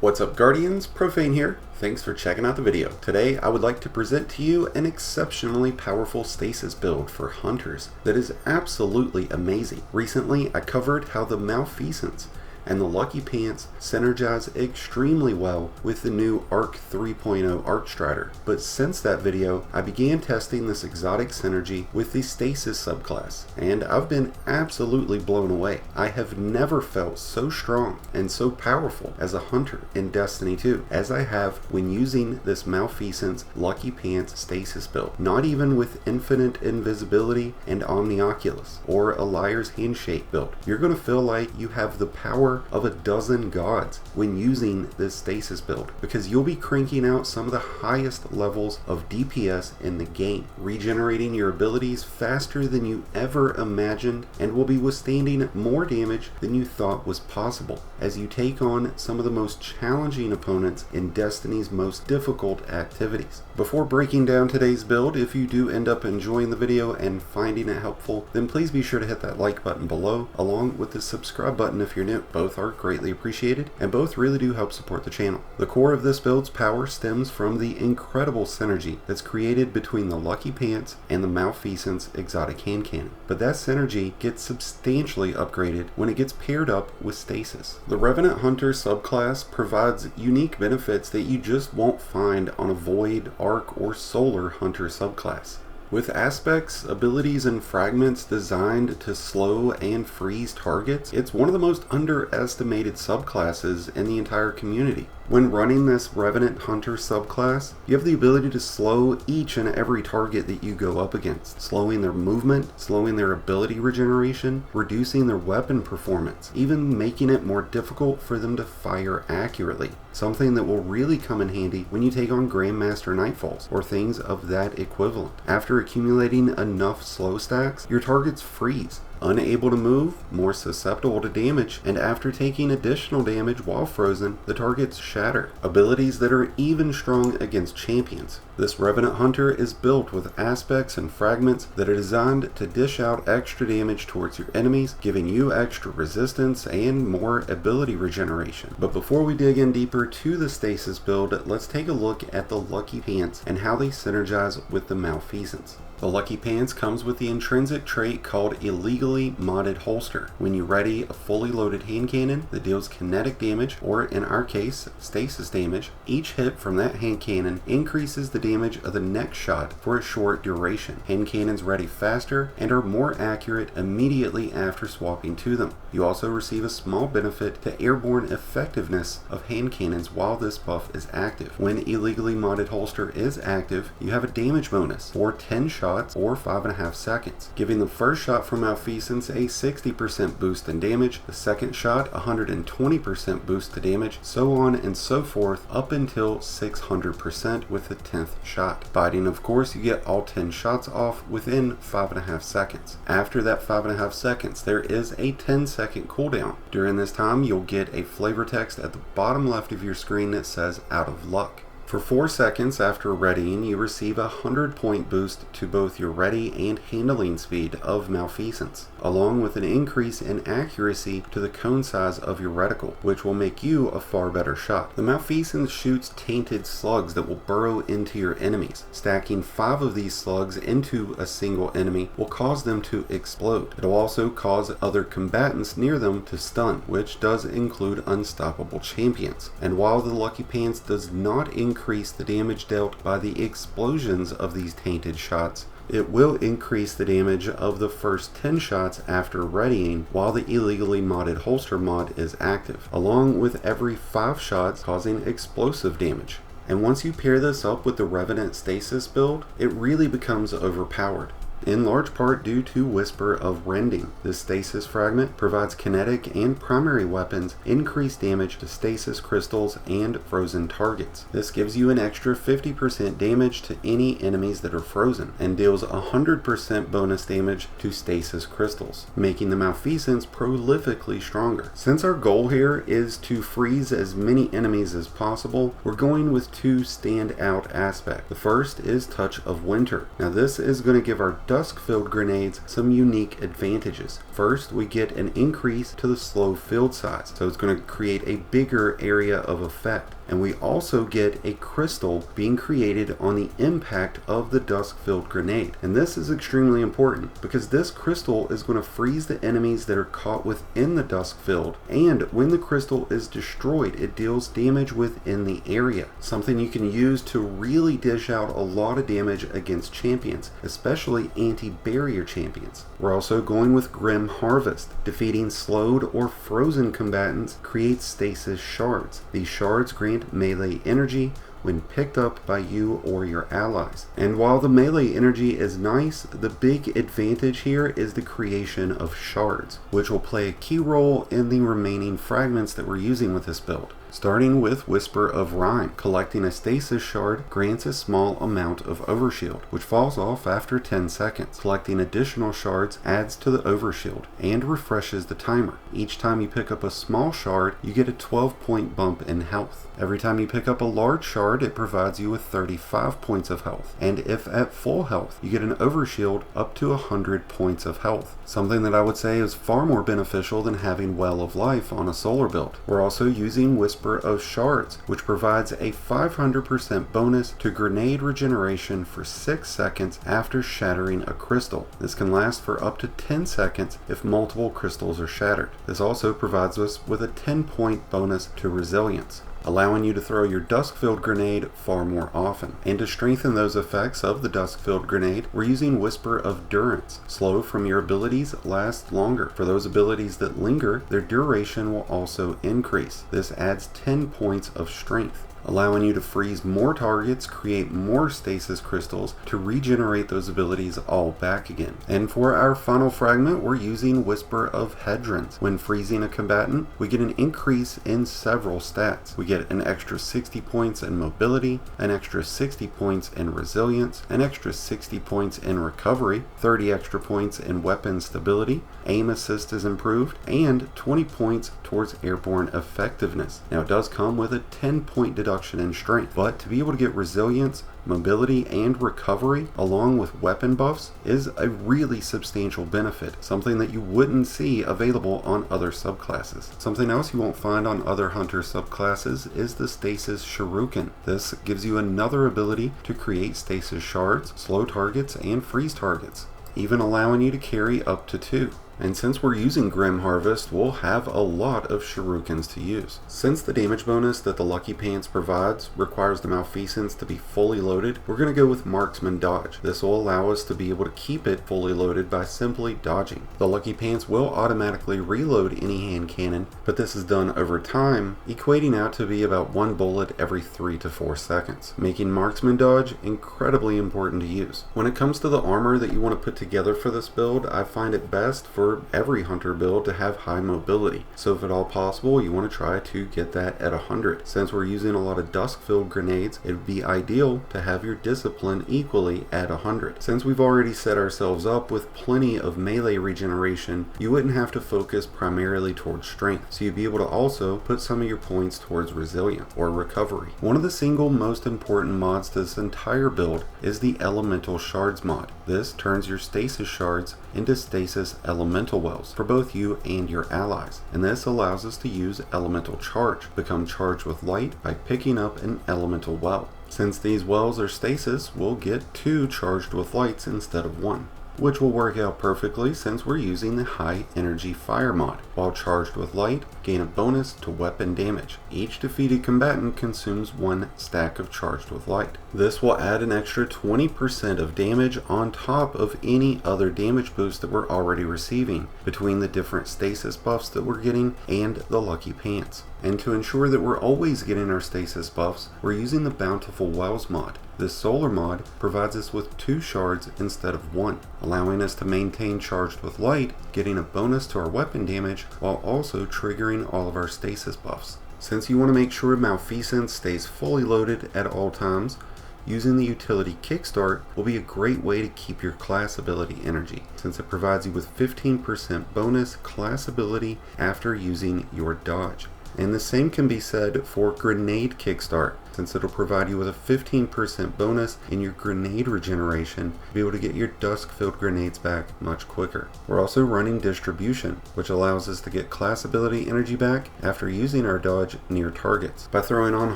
What's up, Guardians? Profane here. Thanks for checking out the video. Today I would like to present to you an exceptionally powerful Stasis build for Hunters that is absolutely amazing. Recently I covered how the Malfeasance and the Lucky Pants synergize extremely well with the new Arc 3.0 Arc Strider. But since that video, I began testing this exotic synergy with the Stasis subclass, and I've been absolutely blown away. I have never felt so strong and so powerful as a hunter in Destiny 2 as I have when using this Malfeasance Lucky Pants Stasis build. Not even with Infinite Invisibility and Omnioculus or a Liar's Handshake build. You're going to feel like you have the power of a dozen gods when using this Stasis build, because you'll be cranking out some of the highest levels of DPS in the game, regenerating your abilities faster than you ever imagined, and will be withstanding more damage than you thought was possible as you take on some of the most challenging opponents in Destiny's most difficult activities. Before breaking down today's build, if you do end up enjoying the video and finding it helpful, then please be sure to hit that like button below along with the subscribe button if you're new. Both are greatly appreciated, and both really do help support the channel. The core of this build's power stems from the incredible synergy that's created between the Lucky Pants and the Malfeasance exotic hand cannon. But that synergy gets substantially upgraded when it gets paired up with Stasis. The Revenant Hunter subclass provides unique benefits that you just won't find on a Void, Arc, or Solar Hunter subclass. With aspects, abilities, and fragments designed to slow and freeze targets, it's one of the most underestimated subclasses in the entire community. When running this Revenant Hunter subclass, you have the ability to slow each and every target that you go up against, slowing their movement, slowing their ability regeneration, reducing their weapon performance, even making it more difficult for them to fire accurately. Something that will really come in handy when you take on Grandmaster Nightfalls or things of that equivalent. After accumulating enough slow stacks, your targets freeze, unable to move, more susceptible to damage, and after taking additional damage while frozen, the targets shatter. Abilities that are even strong against champions. This Revenant Hunter is built with aspects and fragments that are designed to dish out extra damage towards your enemies, giving you extra resistance and more ability regeneration. But before we dig in deeper to the Stasis build, let's take a look at the Lucky Pants and how they synergize with the Malfeasance. The Lucky Pants comes with the intrinsic trait called Illegally Modded Holster. When you ready a fully loaded hand cannon that deals kinetic damage, or in our case, stasis damage, each hit from that hand cannon increases the damage of the next shot for a short duration. Hand cannons ready faster and are more accurate immediately after swapping to them. You also receive a small benefit to airborne effectiveness of hand cannons while this buff is active. When Illegally Modded Holster is active, you have a damage bonus for 10 shots or 5.5 seconds, giving the first shot from Malfeasance a 60% boost in damage, the second shot 120% boost to damage, so on and so forth up until 600% with the 10th shot. Biting, of course, you get all 10 shots off within 5.5 seconds. After that 5.5 seconds, there is a 10-second cooldown. During this time, you'll get a flavor text at the bottom left of your screen that says "out of luck." For 4 seconds after readying, you receive a 100-point boost to both your ready and handling speed of Malfeasance, along with an increase in accuracy to the cone size of your reticle, which will make you a far better shot. The Malfeasance shoots tainted slugs that will burrow into your enemies. Stacking 5 of these slugs into a single enemy will cause them to explode. It will also cause other combatants near them to stun, which does include unstoppable champions. And while the Lucky Pants does not increase the damage dealt by the explosions of these tainted shots, it will increase the damage of the first 10 shots after readying while the Illegally Modded Holster mod is active, along with every 5 shots causing explosive damage. And once you pair this up with the Revenant Stasis build, it really becomes overpowered. In large part due to Whisper of Rending. This Stasis fragment provides kinetic and primary weapons increased damage to stasis crystals and frozen targets. This gives you an extra 50% damage to any enemies that are frozen, and deals 100% bonus damage to stasis crystals, making the Malfeasance prolifically stronger. Since our goal here is to freeze as many enemies as possible, we're going with 2 standout aspects. The first is Touch of Winter. Now this is going to give our dusk-filled grenades some unique advantages. First, we get an increase to the slow field size, so it's going to create a bigger area of effect. And we also get a crystal being created on the impact of the dusk-filled grenade. And this is extremely important because this crystal is going to freeze the enemies that are caught within the dusk-filled, and when the crystal is destroyed, it deals damage within the area. Something you can use to really dish out a lot of damage against champions, especially anti-barrier champions. We're also going with Grim Harvest. Defeating slowed or frozen combatants creates stasis shards. These shards grant melee energy when picked up by you or your allies. And while the melee energy is nice, the big advantage here is the creation of shards, which will play a key role in the remaining fragments that we're using with this build. Starting with Whisper of Rhyme, collecting a stasis shard grants a small amount of overshield, which falls off after 10 seconds. Collecting additional shards adds to the overshield and refreshes the timer. Each time you pick up a small shard, you get a 12-point bump in health. Every time you pick up a large shard, it provides you with 35 points of health. And if at full health, you get an overshield up to 100 points of health. Something that I would say is far more beneficial than having Well of Life on a solar build. We're also using Whisper of Shards, which provides a 500% bonus to grenade regeneration for 6 seconds after shattering a crystal. This can last for up to 10 seconds if multiple crystals are shattered. This also provides us with a 10-point bonus to resilience, allowing you to throw your dusk-filled grenade far more often. And to strengthen those effects of the dusk-filled grenade, we're using Whisper of Durance. Slow from your abilities lasts longer. For those abilities that linger, their duration will also increase. This adds 10 points of strength, allowing you to freeze more targets, create more stasis crystals to regenerate those abilities all back again. And for our final fragment, we're using Whisper of Hedrons. When freezing a combatant, we get an increase in several stats. We get an extra 60 points in mobility, an extra 60 points in resilience, an extra 60 points in recovery, 30 extra points in weapon stability, aim assist is improved, and 20 points towards airborne effectiveness. Now it does come with a 10-point deduction in strength, but to be able to get resilience, mobility, and recovery along with weapon buffs is a really substantial benefit, something that you wouldn't see available on other subclasses. Something else you won't find on other hunter subclasses is the Stasis Shuriken. This gives you another ability to create stasis shards, slow targets, and freeze targets, even allowing you to carry up to 2. And since we're using Grim Harvest, we'll have a lot of Shurikens to use. Since the damage bonus that the Lucky Pants provides requires the Malfeasance to be fully loaded, we're going to go with Marksman Dodge. This will allow us to be able to keep it fully loaded by simply dodging. The Lucky Pants will automatically reload any hand cannon, but this is done over time, equating out to be about 1 bullet every 3 to 4 seconds, making Marksman Dodge incredibly important to use. When it comes to the armor that you want to put together for this build, I find it best for every hunter build to have high mobility. So if at all possible, you want to try to get that at 100. Since we're using a lot of dusk-filled grenades, it would be ideal to have your discipline equally at 100. Since we've already set ourselves up with plenty of melee regeneration, you wouldn't have to focus primarily towards strength. So you'd be able to also put some of your points towards resilience or recovery. One of the single most important mods to this entire build is the Elemental Shards mod. This turns your stasis shards into stasis elemental wells for both you and your allies. And this allows us to use elemental charge, become charged with light by picking up an elemental well. Since these wells are stasis, we'll get 2 charged with lights instead of 1. Which will work out perfectly since we're using the high energy fire mod. While charged with light, gain a bonus to weapon damage. Each defeated combatant consumes 1 stack of charged with light. This will add an extra 20% of damage on top of any other damage boost that we're already receiving between the different stasis buffs that we're getting and the Lucky Pants. And to ensure that we're always getting our stasis buffs, we're using the Bountiful Wells mod. This solar mod provides us with 2 shards instead of 1, allowing us to maintain charged with light, getting a bonus to our weapon damage while also triggering all of our stasis buffs. Since you want to make sure Malfeasance stays fully loaded at all times, using the utility Kickstart will be a great way to keep your class ability energy, since it provides you with 15% bonus class ability after using your dodge. And the same can be said for Grenade Kickstart. since it'll provide you with a 15% bonus in your grenade regeneration to be able to get your dusk-filled grenades back much quicker. We're also running distribution, which allows us to get class ability energy back after using our dodge near targets. By throwing on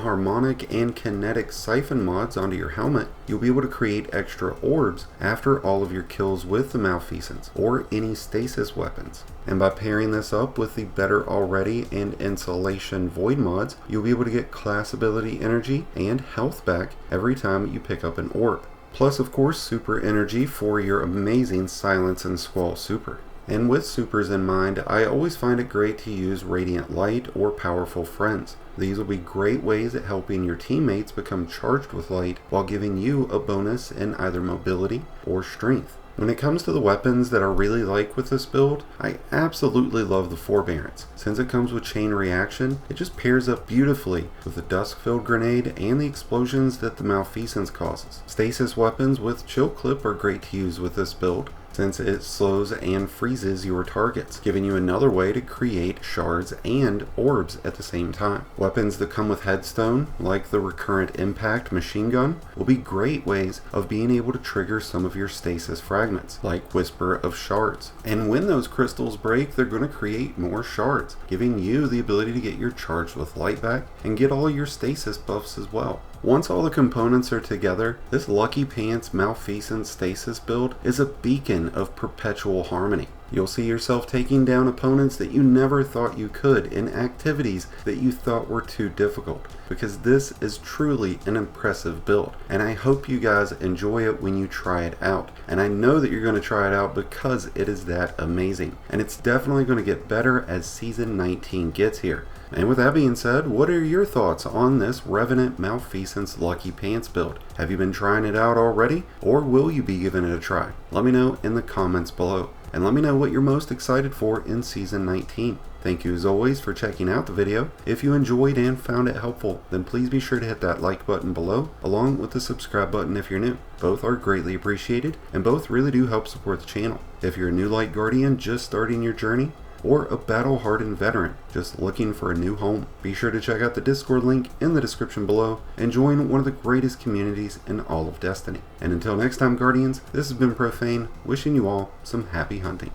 harmonic and kinetic siphon mods onto your helmet, you'll be able to create extra orbs after all of your kills with the Malfeasance or any stasis weapons. And by pairing this up with the Better Already and Insulation Void mods, you'll be able to get class ability energy and health back every time you pick up an orb. Plus, of course, super energy for your amazing Silence and Squall super. And with supers in mind, I always find it great to use Radiant Light or Powerful Friends. These will be great ways at helping your teammates become charged with light while giving you a bonus in either mobility or strength. When it comes to the weapons that I really like with this build, I absolutely love the Forbearance. Since it comes with chain reaction, it just pairs up beautifully with the dusk-filled grenade and the explosions that the Malfeasance causes. Stasis weapons with chill clip are great to use with this build, since it slows and freezes your targets, giving you another way to create shards and orbs at the same time. Weapons that come with headstone, like the recurrent impact machine gun, will be great ways of being able to trigger some of your stasis fragments, like Whisper of Shards. And when those crystals break, they're going to create more shards, giving you the ability to get your charged with light back and get all your stasis buffs as well. Once all the components are together, this Lucky Pants Malfeasance Stasis build is a beacon of perpetual harmony. You'll see yourself taking down opponents that you never thought you could in activities that you thought were too difficult, because this is truly an impressive build, and I hope you guys enjoy it when you try it out. And I know that you're going to try it out because it is that amazing, and it's definitely going to get better as Season 19 gets here. And with that being said, what are your thoughts on this Revenant Malfeasance Lucky Pants build? Have you been trying it out already, or will you be giving it a try? Let me know in the comments below, and let me know what you're most excited for in Season 19. Thank you as always for checking out the video. If you enjoyed and found it helpful, then please be sure to hit that like button below, along with the subscribe button if you're new. Both are greatly appreciated, and both really do help support the channel. If you're a new Light Guardian just starting your journey, or a battle-hardened veteran just looking for a new home, be sure to check out the Discord link in the description below and join one of the greatest communities in all of Destiny. And until next time, Guardians, this has been Profane, wishing you all some happy hunting.